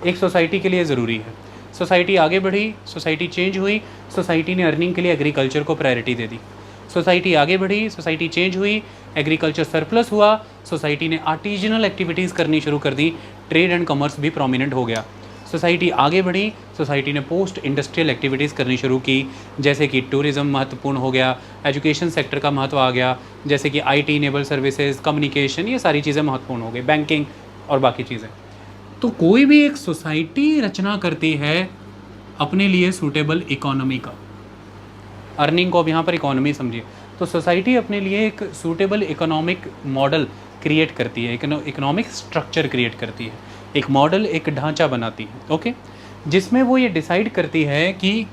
एक सोसाइटी के लिए ज़रूरी है। सोसाइटी आगे बढ़ी, सोसाइटी चेंज हुई, सोसाइटी ने अर्निंग के लिए एग्रीकल्चर को प्रायोरिटी दे दी। सोसाइटी आगे बढ़ी, सोसाइटी चेंज हुई, एग्रीकल्चर सरप्लस हुआ, सोसाइटी ने आर्टिजनल एक्टिविटीज़ करनी शुरू कर दी, ट्रेड एंड कॉमर्स भी प्रोमिनेंट हो गया। सोसाइटी आगे बढ़ी, सोसाइटी ने पोस्ट इंडस्ट्रियल एक्टिविटीज़ करनी शुरू की, जैसे कि टूरिज़्म महत्वपूर्ण हो गया, एजुकेशन सेक्टर का महत्व आ गया, जैसे कि IT इनेबल सर्विसेज, कम्युनिकेशन, ये सारी चीज़ें महत्वपूर्ण हो गई, बैंकिंग और बाकी चीज़ें। तो कोई भी एक सोसाइटी रचना करती है अपने लिए सूटेबल इकोनॉमी का, अर्निंग को अब यहाँ पर इकोनॉमी समझिए, तो सोसाइटी अपने लिए एक सूटेबल इकोनॉमिक मॉडल क्रिएट करती है, इकोनॉमिक स्ट्रक्चर क्रिएट करती है, एक मॉडल, एक ढांचा बनाती है, ओके, जिसमें वो ये डिसाइड करती है कि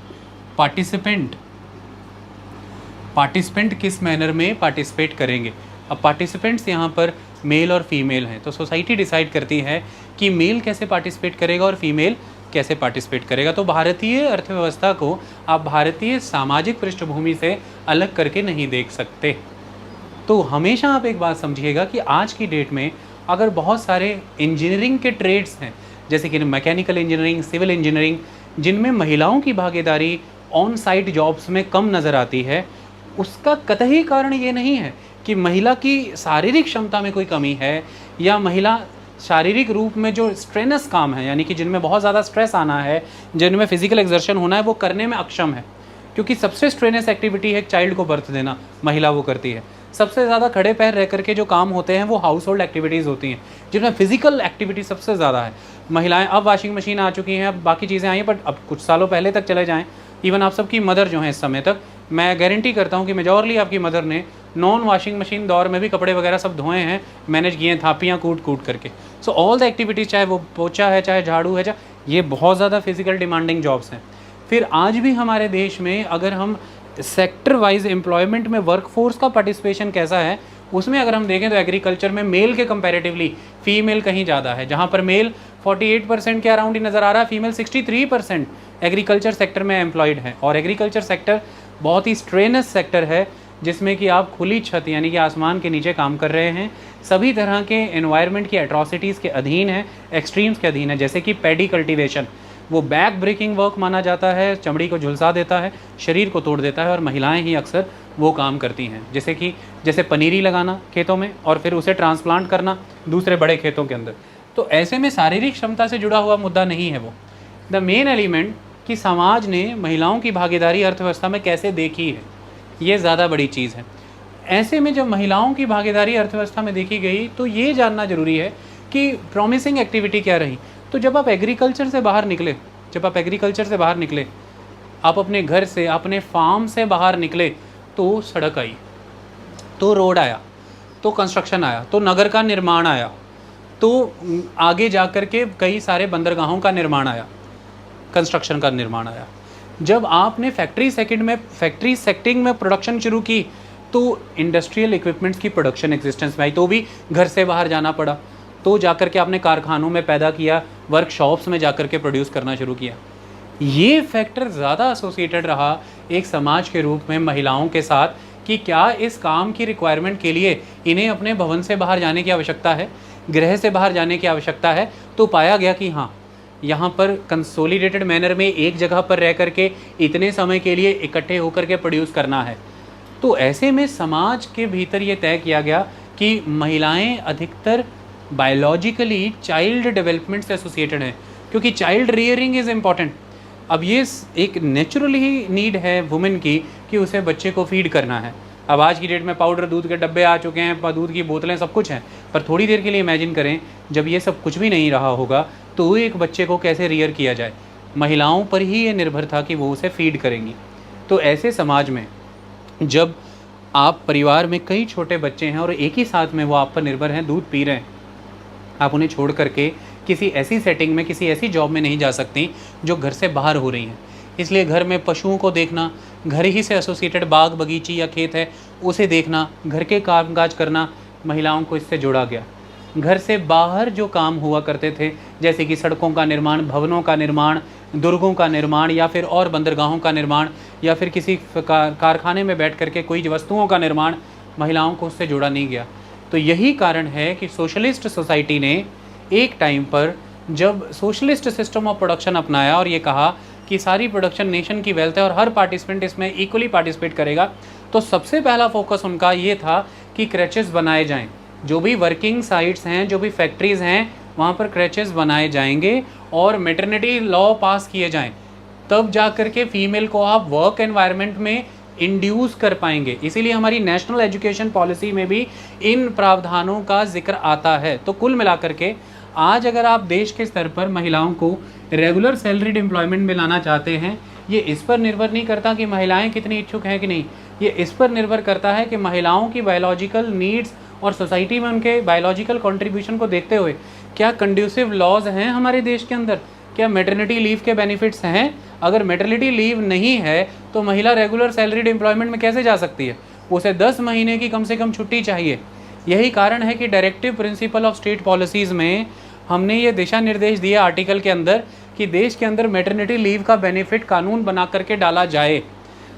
पार्टिसिपेंट किस मैनर में पार्टिसिपेट करेंगे। अब पार्टिसिपेंट्स यहाँ पर मेल और फीमेल हैं, तो सोसाइटी डिसाइड करती है कि मेल कैसे पार्टिसिपेट करेगा और फीमेल कैसे पार्टिसिपेट करेगा। तो भारतीय अर्थव्यवस्था को आप भारतीय सामाजिक पृष्ठभूमि से अलग करके नहीं देख सकते। तो हमेशा आप एक बात समझिएगा कि आज की डेट में अगर बहुत सारे इंजीनियरिंग के ट्रेड्स हैं, जैसे कि मैकेनिकल इंजीनियरिंग, सिविल इंजीनियरिंग, जिनमें महिलाओं की भागीदारी ऑन साइट जॉब्स में कम नज़र आती है, उसका कतई कारण ये नहीं है कि महिला की शारीरिक क्षमता में कोई कमी है या महिला शारीरिक रूप में जो स्ट्रेनस काम है, यानी कि जिनमें बहुत ज़्यादा स्ट्रेस आना है, जिनमें फिजिकल एक्सर्शन होना है, वो करने में अक्षम है। क्योंकि सबसे स्ट्रेनस एक्टिविटी है चाइल्ड को बर्थ देना, महिला वो करती है। सबसे ज़्यादा खड़े पैर रह करके जो काम होते हैं वो हाउस होल्ड एक्टिविटीज़ होती हैं, जिनमें फिजिकल एक्टिविटी सबसे ज़्यादा है। महिलाएं, अब वॉशिंग मशीन आ चुकी हैं, अब बाकी चीज़ें आई हैं, बट अब कुछ सालों पहले तक चले जाएँ, इवन आप सबकी मदर जो हैं इस समय तक, मैं गारंटी करता हूँ कि मेजॉरली आपकी मदर ने नॉन वॉशिंग मशीन दौर में भी कपड़े वगैरह सब धोए हैं, मैनेज किए हैं, थापियाँ कूट कूट करके। सो ऑल द एक्टिविटीज़, चाहे वो पोछा है, चाहे झाड़ू है, चाहे ये बहुत ज़्यादा फिजिकल डिमांडिंग जॉब्स हैं। फिर आज भी हमारे देश में अगर हम सेक्टर वाइज एम्प्लॉयमेंट में वर्कफोर्स का पार्टिसिपेशन कैसा है, उसमें अगर हम देखें तो एग्रीकल्चर में मेल के कंपैरेटिवली फीमेल कहीं ज़्यादा है। जहाँ पर मेल 48% के अराउंड ही नज़र आ रहा है, फीमेल 63% एग्रीकल्चर सेक्टर में एम्प्लॉयड है। और एग्रीकल्चर सेक्टर बहुत ही स्ट्रेनस सेक्टर है, जिसमें कि आप खुली छत यानी कि आसमान के नीचे काम कर रहे हैं, सभी तरह के एनवायरनमेंट की एट्रॉसिटीज़ के अधीन है, एक्सट्रीम्स के अधीन है। जैसे कि पैडी कल्टीवेशन, वो बैक ब्रेकिंग वर्क माना जाता है, चमड़ी को झुलसा देता है, शरीर को तोड़ देता है, और महिलाएं ही अक्सर वो काम करती हैं। जैसे पनीरी लगाना खेतों में और फिर उसे ट्रांसप्लांट करना दूसरे बड़े खेतों के अंदर। तो ऐसे में शारीरिक क्षमता से जुड़ा हुआ मुद्दा नहीं है वो। द मेन एलिमेंट कि समाज ने महिलाओं की भागीदारी अर्थव्यवस्था में कैसे देखी है, ये ज़्यादा बड़ी चीज़ है। ऐसे में जब महिलाओं की भागीदारी अर्थव्यवस्था में देखी गई तो ये जानना जरूरी है कि प्रॉमिसिंग एक्टिविटी क्या रही। तो जब आप एग्रीकल्चर से बाहर निकले, आप अपने घर से, अपने फार्म से बाहर निकले, तो सड़क आई, तो रोड आया, तो कंस्ट्रक्शन आया, तो नगर का निर्माण आया, तो आगे जा कर के कई सारे बंदरगाहों का निर्माण आया, कंस्ट्रक्शन का निर्माण आया। जब आपने फैक्ट्री सेक्टिंग में प्रोडक्शन शुरू की तो इंडस्ट्रियल इक्विपमेंट्स की प्रोडक्शन एग्जिस्टेंस में आई, तो भी घर से बाहर जाना पड़ा, तो जाकर के आपने कारखानों में पैदा किया, वर्कशॉप्स में जाकर के प्रोड्यूस करना शुरू किया। ये फैक्टर ज़्यादा एसोसिएटेड रहा एक समाज के रूप में महिलाओं के साथ कि क्या इस काम की रिक्वायरमेंट के लिए इन्हें अपने भवन से बाहर जाने की आवश्यकता है, गृह से बाहर जाने की आवश्यकता है। तो पाया गया कि हाँ, यहाँ पर कंसोलिडेटेड मैनर में एक जगह पर रह करके इतने समय के लिए इकट्ठे होकर के प्रोड्यूस करना है। तो ऐसे में समाज के भीतर ये तय किया गया कि महिलाएं अधिकतर बायोलॉजिकली चाइल्ड डेवलपमेंट से एसोसिएटेड हैं, क्योंकि चाइल्ड रियरिंग इज़ इम्पॉर्टेंट। अब ये एक नेचुरली ही नीड है वुमेन की कि उसे बच्चे को फीड करना है। अब आज की डेट में पाउडर दूध के डब्बे आ चुके हैं, दूध की बोतलें, सब कुछ हैं, पर थोड़ी देर के लिए इमेजिन करें जब ये सब कुछ भी नहीं रहा होगा तो एक बच्चे को कैसे रियर किया जाए। महिलाओं पर ही ये निर्भर था कि वो उसे फीड करेंगी। तो ऐसे समाज में जब आप परिवार में कई छोटे बच्चे हैं और एक ही साथ में वो आप पर निर्भर हैं, दूध पी रहे हैं, आप उन्हें छोड़ करके किसी ऐसी सेटिंग में, किसी ऐसी जॉब में नहीं जा सकती जो घर से बाहर हो रही हैं। इसलिए घर में पशुओं को देखना, घर ही से एसोसिएटेड बाग बगीची या खेत है उसे देखना, घर के कामकाज करना, महिलाओं को इससे जोड़ा गया। घर से बाहर जो काम हुआ करते थे, जैसे कि सड़कों का निर्माण, भवनों का निर्माण, दुर्गों का निर्माण, या फिर और बंदरगाहों का निर्माण, या फिर किसी कारखाने में बैठ करके कोई वस्तुओं का निर्माण, महिलाओं को उससे जोड़ा नहीं गया। तो यही कारण है कि सोशलिस्ट सोसाइटी ने एक टाइम पर जब सोशलिस्ट सिस्टम ऑफ प्रोडक्शन अपनाया और ये कहा कि सारी प्रोडक्शन नेशन की वेल्थ है और हर पार्टिसिपेंट इसमें इक्वली पार्टिसिपेट करेगा, तो सबसे पहला फोकस उनका ये था कि क्रैचेस बनाए जाएं। जो भी वर्किंग साइट्स हैं, जो भी फैक्ट्रीज़ हैं, वहाँ पर क्रैचेस बनाए जाएंगे और मैटरनिटी लॉ पास किए जाएं। तब जा कर के फीमेल को आप वर्क एनवायरनमेंट में इंड्यूस कर पाएंगे। इसीलिए हमारी नेशनल एजुकेशन पॉलिसी में भी इन प्रावधानों का जिक्र आता है। तो कुल मिलाकर के आज अगर आप देश के स्तर पर महिलाओं को रेगुलर सैलरीड एम्प्लॉयमेंट में लाना चाहते हैं, ये इस पर निर्भर नहीं करता कि महिलाएं कितनी इच्छुक हैं कि नहीं, ये इस पर निर्भर करता है कि महिलाओं की बायोलॉजिकल नीड्स और सोसाइटी में उनके बायोलॉजिकल कंट्रीब्यूशन को देखते हुए क्या कंड्यूसिव लॉज हैं हमारे देश के अंदर, क्या मैटरनिटी लीव के बेनिफिट्स हैं। अगर मैटरनिटी लीव नहीं है तो महिला रेगुलर सैलरीड एम्प्लॉयमेंट में कैसे जा सकती है, उसे 10 महीने की कम से कम छुट्टी चाहिए। यही कारण है कि directive principle of state policies में हमने ये दिशा निर्देश दिया आर्टिकल के अंदर कि देश के अंदर मैटरनिटी लीव का बेनिफिट कानून बना करके डाला जाए,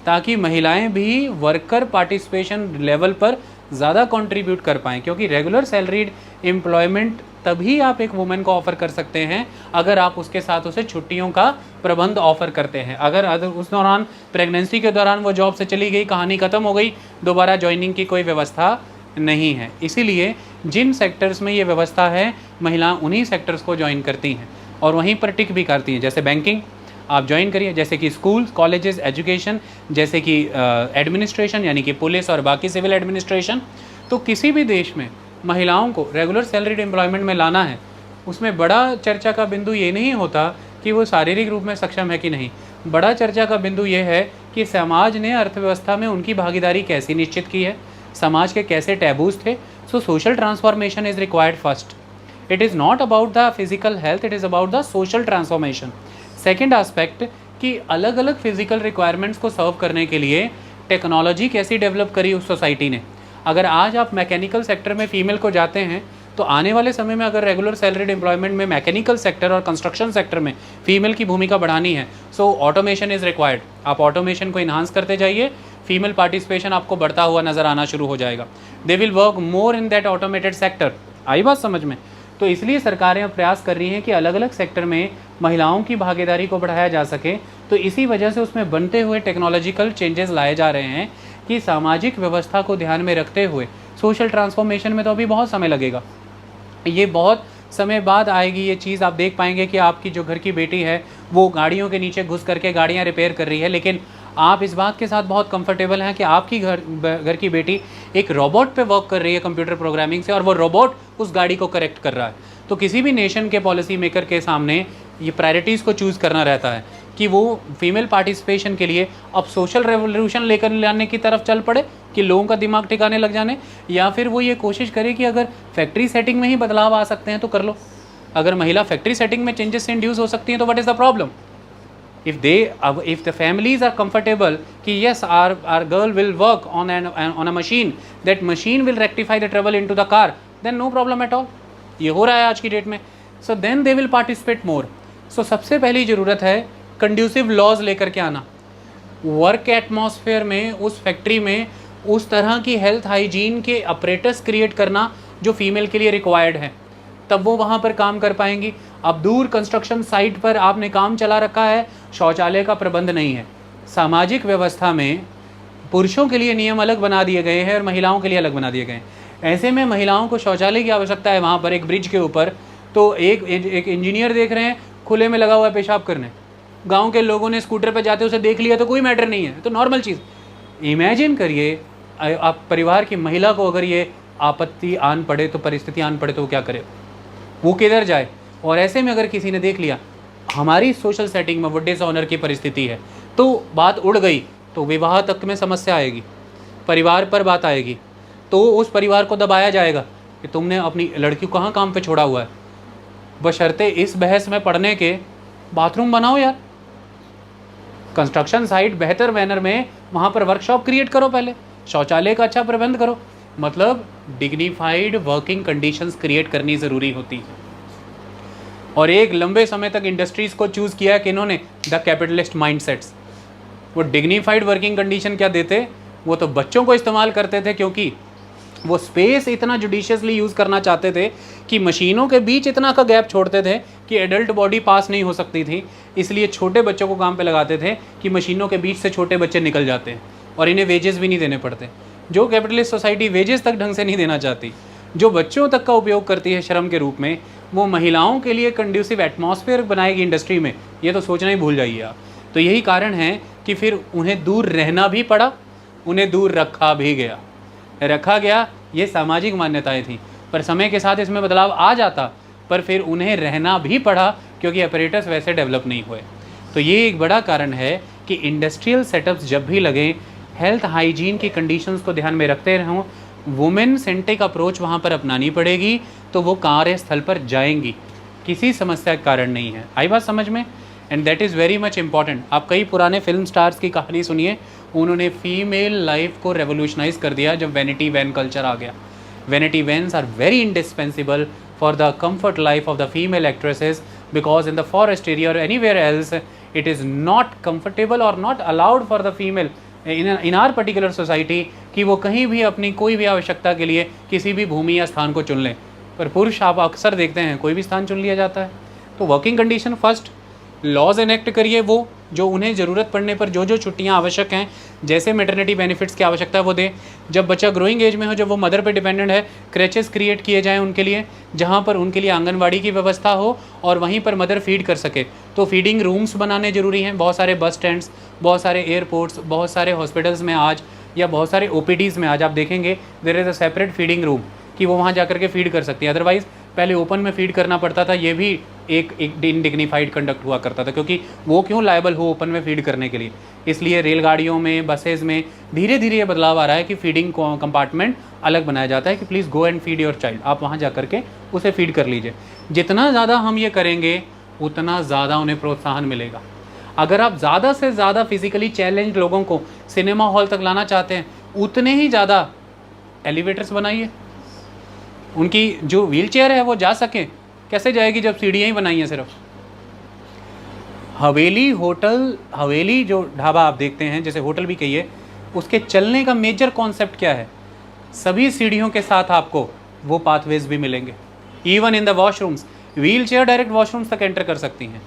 ताकि महिलाएं भी वर्कर पार्टिसिपेशन लेवल पर ज़्यादा कंट्रीब्यूट कर पाएँ। क्योंकि रेगुलर सैलरीड एम्प्लॉयमेंट तभी आप एक वुमेन को ऑफ़र कर सकते हैं अगर आप उसके साथ उसे छुट्टियों का प्रबंध ऑफ़र करते हैं। अगर उस दौरान प्रेगनेंसी के दौरान वो जॉब से चली गई, कहानी ख़त्म हो गई, दोबारा ज्वाइनिंग की कोई व्यवस्था नहीं है। इसीलिए जिन सेक्टर्स में ये व्यवस्था है, महिलाएं उन्हीं सेक्टर्स को ज्वाइन करती हैं और वहीं पर टिक भी करती हैं। जैसे बैंकिंग आप ज्वाइन करिए, जैसे कि स्कूल कॉलेजेस एजुकेशन, जैसे कि एडमिनिस्ट्रेशन यानी कि पुलिस और बाकी सिविल एडमिनिस्ट्रेशन। तो किसी भी देश में महिलाओं को रेगुलर सैलरीड एम्प्लॉयमेंट में लाना है, उसमें बड़ा चर्चा का बिंदु ये नहीं होता कि वो शारीरिक रूप में सक्षम है कि नहीं। बड़ा चर्चा का बिंदु ये है कि समाज ने अर्थव्यवस्था में उनकी भागीदारी कैसी निश्चित की है, समाज के कैसे टैबूज थे। So social transformation is required first. It is not about the physical health, it is about the social transformation. Second aspect कि अलग अलग फिजिकल रिक्वायरमेंट्स को सर्व करने के लिए टेक्नोलॉजी कैसी डेवलप करी उस सोसाइटी ने। अगर आज आप मैकेनिकल सेक्टर में फ़ीमेल को जाते हैं, तो आने वाले समय में अगर रेगुलर सैलरीड एम्प्लॉयमेंट में मैकेनिकल सेक्टर और कंस्ट्रक्शन सेक्टर में फ़ीमेल की भूमिका बढ़ानी है, सो ऑटोमेशन इज़ रिक्वायर्ड। आप ऑटोमेशन को इन्हांस करते जाइए, फीमेल पार्टिसिपेशन आपको बढ़ता हुआ नज़र आना शुरू हो जाएगा। They will work more in that automated sector. आई बात समझ में? तो इसलिए सरकारें अब प्रयास कर रही हैं कि अलग अलग सेक्टर में महिलाओं की भागीदारी को बढ़ाया जा सके। तो इसी वजह से उसमें बनते हुए टेक्नोलॉजिकल चेंजेस लाए जा रहे हैं कि सामाजिक व्यवस्था को ध्यान में रखते हुए सोशल ट्रांसफॉर्मेशन में तो अभी बहुत समय लगेगा। ये बहुत समय बाद आएगी ये चीज़। आप देख पाएंगे कि आपकी जो घर की बेटी है वो गाड़ियों के नीचे घुस करके गाड़ियाँ रिपेयर कर रही है, लेकिन आप इस बात के साथ बहुत कंफर्टेबल हैं कि आपकी घर की बेटी एक रोबोट पे वर्क कर रही है कंप्यूटर प्रोग्रामिंग से, और वो रोबोट उस गाड़ी को करेक्ट कर रहा है। तो किसी भी नेशन के पॉलिसी मेकर के सामने ये प्रायोरिटीज़ को चूज़ करना रहता है कि वो फीमेल पार्टिसिपेशन के लिए अब सोशल रेवोल्यूशन लेकर लाने की तरफ चल पड़े कि लोगों का दिमाग ठिकाने लग जाने, या फिर वो ये कोशिश करे कि अगर फैक्ट्री सेटिंग में ही बदलाव आ सकते हैं तो कर लो। अगर महिला फैक्ट्री सेटिंग में चेंजेस से इंड्यूस हो सकती हैं तो what is the problem? if the families are comfortable कि yes our girl will work on a machine, that machine will rectify the trouble into the car, then no problem at all। ये हो रहा है आज की date में। so then they will participate more। so सबसे पहली ज़रूरत है कंड्यूसिव लॉज लेकर के आना। वर्क एटमॉस्फेयर में उस फैक्ट्री में उस तरह की हेल्थ हाइजीन के अपरेटस क्रिएट करना जो फीमेल के लिए रिक्वायर्ड है, तब वो वहाँ पर काम कर पाएंगी। अब दूर कंस्ट्रक्शन साइट पर आपने काम चला रखा है, शौचालय का प्रबंध नहीं है। सामाजिक व्यवस्था में पुरुषों के लिए नियम अलग बना दिए गए हैं और महिलाओं के लिए अलग बना दिए गए हैं। ऐसे में महिलाओं को शौचालय की आवश्यकता है वहाँ पर एक ब्रिज के ऊपर, तो एक इंजीनियर देख रहे हैं खुले में लगा हुआ है पेशाब करने, गाँव के लोगों ने स्कूटर पर जाते उसे देख लिया तो कोई मैटर नहीं है, तो नॉर्मल चीज़। इमेजिन करिए आप परिवार की महिला को अगर ये आपत्ति आन पड़े, तो परिस्थिति आन पड़े, तो वो क्या करे, वो किधर जाए। और ऐसे में अगर किसी ने देख लिया हमारी सोशल सेटिंग में वो डिसऑनर की परिस्थिति है, तो बात उड़ गई, तो विवाह तक में समस्या आएगी, परिवार पर बात आएगी, तो उस परिवार को दबाया जाएगा कि तुमने अपनी लड़की को कहाँ काम पे छोड़ा हुआ है। बशर्ते इस बहस में पढ़ने के बाथरूम बनाओ यार, कंस्ट्रक्शन साइट बेहतर मैनर में वहाँ पर वर्कशॉप क्रिएट करो, पहले शौचालय का अच्छा प्रबंध करो। मतलब डिग्निफाइड वर्किंग कंडीशंस क्रिएट करनी ज़रूरी होती है। और एक लंबे समय तक इंडस्ट्रीज़ को चूज़ किया है कि इन्होंने द कैपिटलिस्ट माइंडसेट्स। वो डिग्निफाइड वर्किंग कंडीशन क्या देते, वो तो बच्चों को इस्तेमाल करते थे, क्योंकि वो स्पेस इतना जुडिशियसली यूज़ करना चाहते थे कि मशीनों के बीच इतना का गैप छोड़ते थे कि एडल्ट बॉडी पास नहीं हो सकती थी, इसलिए छोटे बच्चों को काम पे लगाते थे कि मशीनों के बीच से छोटे बच्चे निकल जाते हैं और इन्हें वेजेस भी नहीं देने पड़ते। जो कैपिटलिस्ट सोसाइटी वेजेस तक ढंग से नहीं देना चाहती, जो बच्चों तक का उपयोग करती है श्रम के रूप में, वो महिलाओं के लिए कंड्यूसिव एटमॉस्फेयर बनाएगी इंडस्ट्री में, ये तो सोचना ही भूल जाइए आप। तो यही कारण है कि फिर उन्हें दूर रहना भी पड़ा, उन्हें दूर रखा भी गया। रखा गया, ये सामाजिक मान्यताएं थी, पर समय के साथ इसमें बदलाव आ जाता, पर फिर उन्हें रहना भी पड़ा क्योंकि ऑपरेटर्स वैसे डेवलप नहीं हुए। तो ये एक बड़ा कारण है कि इंडस्ट्रियल सेटअप्स जब भी लगें, हेल्थ हाइजीन की कंडीशंस को ध्यान में रखते रहूँ, वुमेन सेंट्रिक अप्रोच वहाँ पर अपनानी पड़ेगी, तो वो कार्यस्थल पर जाएंगी, किसी समस्या का कारण नहीं है। आई बात समझ में? And that is very much important. आप कई पुराने फिल्म स्टार्स की कहानी सुनिए, उन्होंने फीमेल लाइफ को रेवोल्यूशनाइज कर दिया जब वैनिटी वैन कल्चर आ गया। Vanity vans are very indispensable for the comfort life of the female actresses, because in the forest area और anywhere else it is not comfortable और not allowed for the female in our particular society कि वो कहीं भी अपनी कोई भी आवश्यकता के लिए किसी भी भूमि या स्थान को चुन लें। पर पुरुष आप अक्सर देखते हैं कोई भी स्थान चुन लिया जाता है। तो working condition first, laws enact करिए वो जो उन्हें ज़रूरत पड़ने पर जो जो छुट्टियां आवश्यक हैं, जैसे मैटरनिटी बेनिफिट्स की आवश्यकता है वो दें। जब बच्चा ग्रोइंग एज में हो, जब वो मदर पे डिपेंडेंट है, क्रेचेस क्रिएट किए जाएं उनके लिए, जहां पर उनके लिए आंगनवाड़ी की व्यवस्था हो और वहीं पर मदर फीड कर सके। तो फीडिंग रूम्स बनाने ज़रूरी हैं। बहुत सारे बस स्टैंड्स, बहुत सारे एयरपोर्ट्स, बहुत सारे हॉस्पिटल्स में आज या बहुत सारे OPDs में आज आप देखेंगे there is a separate feeding room कि वो वहाँ जा कर के फीड कर सकती है। अदरवाइज़ पहले ओपन में फीड करना पड़ता था, ये भी एक इनडिग्निफाइड कंडक्ट हुआ करता था, क्योंकि वो क्यों लायबल हो ओपन में फीड करने के लिए। इसलिए रेलगाड़ियों में, बसेज में धीरे धीरे ये बदलाव आ रहा है कि फीडिंग कंपार्टमेंट अलग बनाया जाता है कि please go and feed your child, आप वहाँ जा करके उसे फीड कर लीजिए। जितना ज़्यादा हम ये करेंगे उतना ज़्यादा उन्हें प्रोत्साहन मिलेगा। अगर आप ज़्यादा से ज़्यादा फिजिकली चैलेंज लोगों को सिनेमा हॉल तक लाना चाहते हैं, उतने ही ज़्यादा एलिवेटर्स बनाइए, उनकी जो व्हील चेयर है वो जा सके। कैसे जाएगी जब सीढ़ियाँ ही बनाई हैं सिर्फ। हवेली होटल, हवेली जो ढाबा आप देखते हैं, जैसे होटल भी कहिए, उसके चलने का मेजर कॉन्सेप्ट क्या है? सभी सीढ़ियों के साथ आपको वो पाथवेज भी मिलेंगे। Even in the washrooms, wheel chair direct washrooms तक एंटर कर सकती हैं।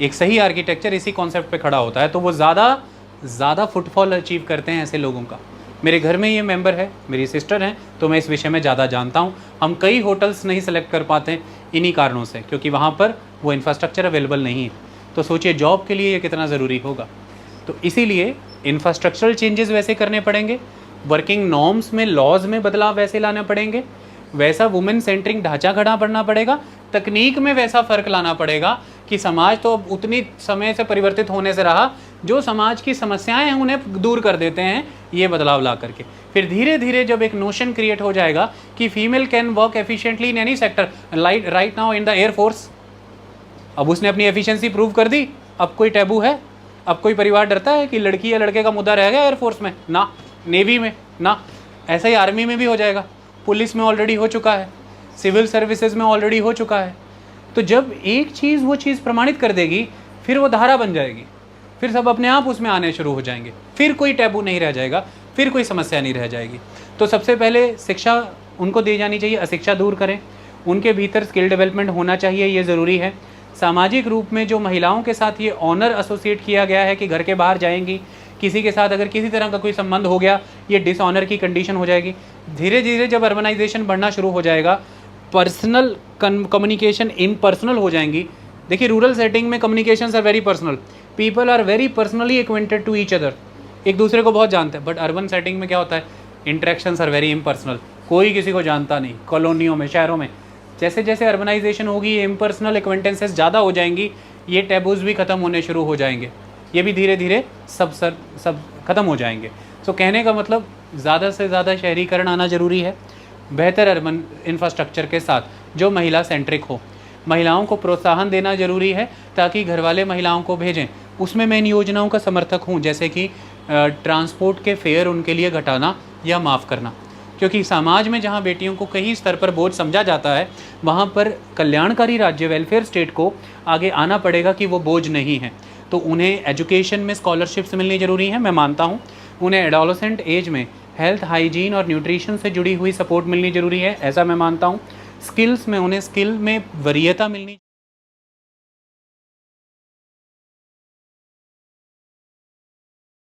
एक सही आर्किटेक्चर इसी कॉन्सेप्ट पे खड़ा होता है, तो वो ज़्यादा फुटफॉल अचीव करते हैं ऐसे लोगों का। मेरे घर में ये मेंबर है, मेरी सिस्टर हैं, तो मैं इस विषय में ज़्यादा जानता हूँ। हम कई होटल्स नहीं सेलेक्ट कर पाते इन्हीं कारणों से, क्योंकि वहाँ पर वो इंफ्रास्ट्रक्चर अवेलेबल नहीं है। तो सोचिए जॉब के लिए ये कितना ज़रूरी होगा। तो इसीलिए इंफ्रास्ट्रक्चरल चेंजेस वैसे करने पड़ेंगे, वर्किंग नॉर्म्स में, लॉज में बदलाव वैसे लाने पड़ेंगे, वैसा वुमेन सेंट्रिक ढांचा खड़ा करना पड़ेगा, तकनीक में वैसा फ़र्क लाना पड़ेगा कि समाज तो अब उतनी समय से परिवर्तित होने से रहा, जो समाज की समस्याएं हैं उन्हें दूर कर देते हैं ये बदलाव ला करके। फिर धीरे धीरे जब एक नोशन क्रिएट हो जाएगा कि female can work efficiently in any sector, right now in the air force, अब उसने अपनी एफिशिएंसी प्रूव कर दी, अब कोई टैबू है? अब कोई परिवार डरता है कि लड़की या लड़के का मुद्दा रह गया एयरफोर्स में? ना। नेवी में ना। ऐसा ही आर्मी में भी हो जाएगा, पुलिस में ऑलरेडी हो चुका है, सिविल सर्विसेज में ऑलरेडी हो चुका है। तो जब एक चीज़ वो चीज़ प्रमाणित कर देगी, फिर वो धारा बन जाएगी, फिर सब अपने आप उसमें आने शुरू हो जाएंगे, फिर कोई टैबू नहीं रह जाएगा, फिर कोई समस्या नहीं रह जाएगी। तो सबसे पहले शिक्षा उनको दी जानी चाहिए, अशिक्षा दूर करें, उनके भीतर स्किल डेवलपमेंट होना चाहिए, ये ज़रूरी है। सामाजिक रूप में जो महिलाओं के साथ ये ऑनर एसोसिएट किया गया है कि घर के बाहर जाएंगी, किसी के साथ अगर किसी तरह का कोई संबंध हो गया, ये डिसऑनर की कंडीशन हो जाएगी। धीरे धीरे जब अर्बनाइजेशन बढ़ना शुरू हो जाएगा, पर्सनल कम्युनिकेशन इम्पर्सनल हो जाएंगी। देखिए रूरल सेटिंग में communications are very personal, people are very personally acquainted to each other, एक दूसरे को बहुत जानते हैं। बट अर्बन सेटिंग में क्या होता है, इंटरेक्शंस आर वेरी इम्पर्सनल, कोई किसी को जानता नहीं। कॉलोनियों में, शहरों में जैसे जैसे अर्बनाइजेशन होगी, ये इम्पर्सनल एक्वेंटेंसेस ज़्यादा हो जाएंगी, ये टैबूज भी ख़त्म होने शुरू हो जाएंगे, ये भी धीरे धीरे सब ख़त्म हो जाएंगे। सो कहने का मतलब ज़्यादा से ज़्यादा शहरीकरण आना ज़रूरी है, बेहतर अर्बन इंफ्रास्ट्रक्चर के साथ जो महिला सेंट्रिक हो। महिलाओं को प्रोत्साहन देना ज़रूरी है ताकि घर वाले महिलाओं को भेजें। उसमें मैं इन योजनाओं का समर्थक हूँ, जैसे कि ट्रांसपोर्ट के फेयर उनके लिए घटाना या माफ़ करना, क्योंकि समाज में जहाँ बेटियों को कहीं स्तर पर बोझ समझा जाता है, वहाँ पर कल्याणकारी राज्य वेलफेयर स्टेट को आगे आना पड़ेगा कि वो बोझ नहीं है। तो उन्हें एजुकेशन में स्कॉलरशिप्स मिलनी ज़रूरी है, मैं मानता हूँ। उन्हें एडोलेसेंट एज में हेल्थ, हाइजीन और न्यूट्रिशन से जुड़ी हुई सपोर्ट मिलनी ज़रूरी है, ऐसा मैं मानता हूँ। स्किल्स में उन्हें स्किल में वरीयता मिलनी